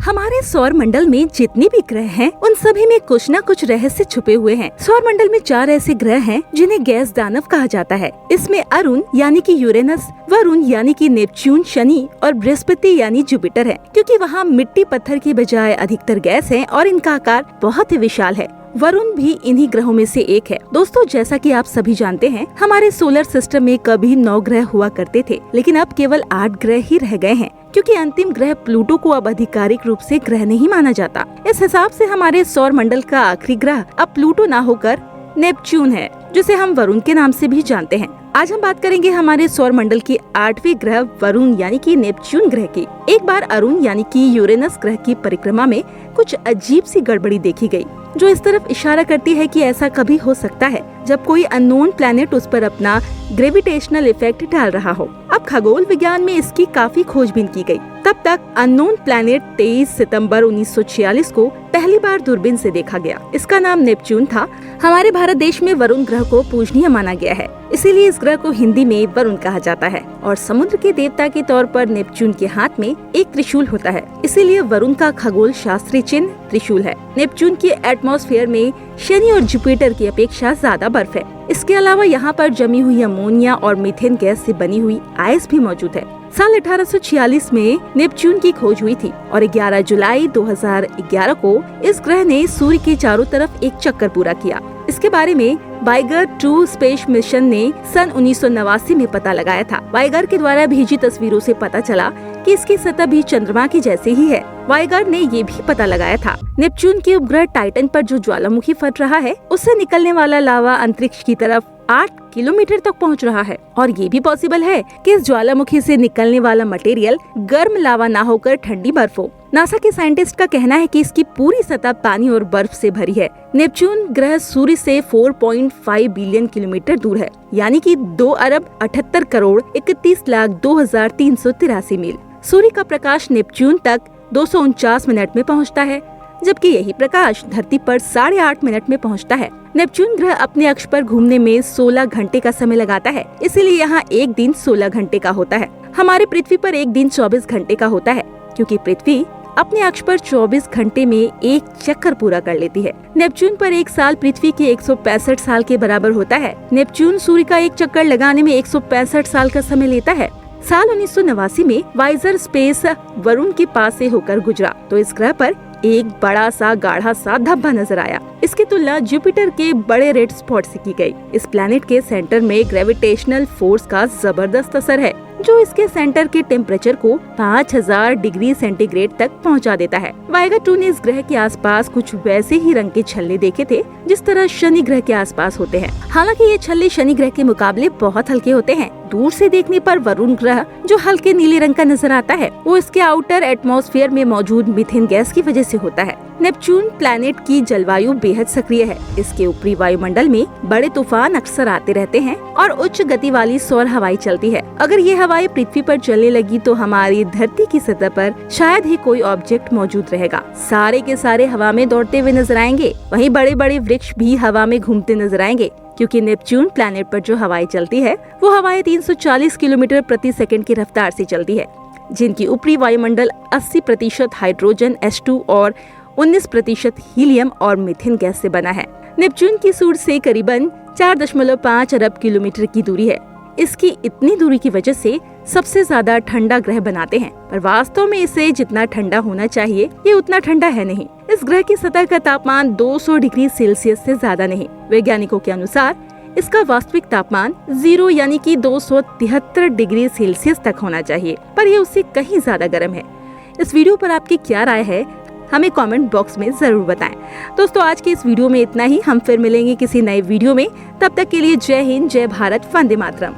हमारे सौर मंडल में जितने भी ग्रह हैं, उन सभी में कुछ न कुछ रहस्य छुपे हुए हैं। सौर मंडल में 4 ऐसे ग्रह हैं जिन्हें गैस दानव कहा जाता है। इसमें अरुण यानी कि यूरेनस, वरुण यानी कि नेपच्यून, शनि और बृहस्पति यानी जुपिटर है, क्योंकि वहाँ मिट्टी पत्थर की बजाय अधिकतर गैस है और इनका आकार बहुत ही विशाल है। वरुण भी इन्हीं ग्रहों में से एक है। दोस्तों, जैसा कि आप सभी जानते हैं, हमारे सोलर सिस्टम में कभी 9 ग्रह हुआ करते थे, लेकिन अब केवल 8 ग्रह ही रह गए हैं, क्योंकि अंतिम ग्रह प्लूटो को अब आधिकारिक रूप से ग्रह नहीं माना जाता। इस हिसाब से हमारे सौर मंडल का आखिरी ग्रह अब प्लूटो ना होकर नेपच्यून है, जिसे हम वरुण के नाम से भी जानते हैं। आज हम बात करेंगे हमारे सौर मंडल के 8वें ग्रह वरुण यानी कि नेपच्यून ग्रह की। एक बार अरुण यानी कि यूरेनस ग्रह की परिक्रमा में कुछ अजीब सी गड़बड़ी देखी गई, जो इस तरफ इशारा करती है कि ऐसा कभी हो सकता है जब कोई अननोन प्लैनेट उस पर अपना ग्रेविटेशनल इफेक्ट डाल रहा हो। अब खगोल विज्ञान में इसकी काफी खोजबीन की गई। तब तक अननोन प्लैनेट 23 सितंबर 1946 को पहली बार दूरबीन से देखा गया। इसका नाम नेपच्यून था। हमारे भारत देश में वरुण ग्रह को पूजनीय माना गया है, इसीलिए इस ग्रह को हिंदी में वरुण कहा जाता है। और समुद्र के देवता के तौर पर नेपच्यून के हाथ में एक त्रिशूल होता है, इसीलिए वरुण का खगोल शास्त्रीय चिन्ह त्रिशूल है। नेपच्यून की एटमॉस्फेयर में शनि और जुपिटर की अपेक्षा ज्यादा बर्फ है। इसके अलावा यहाँ पर जमी हुई अमोनिया और मीथेन गैस से बनी हुई आइस भी मौजूद है। साल 1846 में नेपच्यून की खोज हुई थी और 11 जुलाई 2011 को इस ग्रह ने सूर्य के चारों तरफ एक चक्कर पूरा किया। इसके बारे में वाइगर 2 स्पेस मिशन ने सन 1989 में पता लगाया था। वाइगर के द्वारा भेजी तस्वीरों से पता चला कि इसकी सतह भी चंद्रमा की जैसी ही है। वाइगर ने ये भी पता लगाया था नेपच्यून के उपग्रह टाइटन पर जो ज्वालामुखी फट रहा है, उससे निकलने वाला लावा अंतरिक्ष की तरफ 8 किलोमीटर तक पहुंच रहा है। और ये भी पॉसिबल है कि इस ज्वालामुखी से निकलने वाला मटेरियल गर्म लावा ना होकर ठंडी बर्फ हो। नासा के साइंटिस्ट का कहना है कि इसकी पूरी सतह पानी और बर्फ से भरी है। नेपच्यून ग्रह सूर्य से 4.5 बिलियन किलोमीटर दूर है, यानी कि 2 अरब 78 करोड़ 31 लाख 2383 मील। सूर्य का प्रकाश नेपच्यून तक 249 मिनट में पहुंचता है, जबकि यही प्रकाश धरती पर 8.5 मिनट में पहुंचता है। नेपच्यून ग्रह अपने अक्ष पर घूमने में 16 घंटे का समय लगाता है, इसीलिए यहाँ एक दिन 16 घंटे का होता है। हमारे पृथ्वी पर एक दिन 24 घंटे का होता है, क्योंकि पृथ्वी अपने अक्ष पर 24 घंटे में एक चक्कर पूरा कर लेती है। नेपच्यून पर एक साल पृथ्वी के 165 साल के बराबर होता है। नेपच्यून सूर्य का एक चक्कर लगाने में 165 साल का समय लेता है। साल 1989 में वाइजर स्पेस वरुण के पास से होकर गुजरा, तो इस ग्रह पर एक बड़ा सा गाढ़ा सा धब्बा नजर आया। इसकी तुलना जुपिटर के बड़े रेड स्पॉट से की गई। इस प्लैनेट के सेंटर में ग्रेविटेशनल फोर्स का जबरदस्त असर है, जो इसके सेंटर के टेम्परेचर को 5000 डिग्री सेंटीग्रेड तक पहुंचा देता है। वाइगर 2 ने इस ग्रह के आसपास कुछ वैसे ही रंग के छल्ले देखे थे, जिस तरह शनि ग्रह के आसपास होते हैं। हालांकि ये छल्ले शनि ग्रह के मुकाबले बहुत हल्के होते हैं। दूर से देखने पर वरुण ग्रह जो हल्के नीले रंग का नजर आता है, वो इसके आउटर एटमॉस्फेयर में मौजूद मीथेन गैस की वजह से होता है। नेपच्यून प्लैनेट की जलवायु बेहद सक्रिय है। इसके ऊपरी वायुमंडल में बड़े तूफान अक्सर आते रहते हैं और उच्च गति वाली सौर हवाएं चलती है। अगर ये हवाएं पृथ्वी पर चलने लगी तो हमारी धरती की सतह पर शायद ही कोई ऑब्जेक्ट मौजूद रहेगा। सारे के सारे हवा में दौड़ते हुए नजर आएंगे। वहीं बड़े बड़े वृक्ष भी हवा में घूमते नजर आएंगे, क्योंकि नेपच्यून प्लैनेट पर जो हवाएं चलती है, वो हवाएं 340 किलोमीटर प्रति सेकंड की रफ्तार से चलती है, जिनकी ऊपरी वायुमंडल 80% हाइड्रोजन H2 और 19% हीलियम और मीथेन गैस से बना है। नेपच्यून की सूर्य से करीबन 4.5 अरब किलोमीटर की दूरी है। इसकी इतनी दूरी की वजह से सबसे ज्यादा ठंडा ग्रह बनाते हैं, पर वास्तव में इसे जितना ठंडा होना चाहिए, ये उतना ठंडा है नहीं। इस ग्रह की सतह का तापमान 200 डिग्री सेल्सियस से ज्यादा नहीं। वैज्ञानिकों के अनुसार इसका वास्तविक तापमान 0 यानी कि 273 डिग्री सेल्सियस तक होना चाहिए, पर ये उससे कहीं ज्यादा गर्म है। इस वीडियो पर आपकी क्या राय है, हमें कमेंट बॉक्स में जरूर बताएं। दोस्तों, आज के इस वीडियो में इतना ही। हम फिर मिलेंगे किसी नए वीडियो में। तब तक के लिए जय हिंद, जय भारत, वंदे मातरम।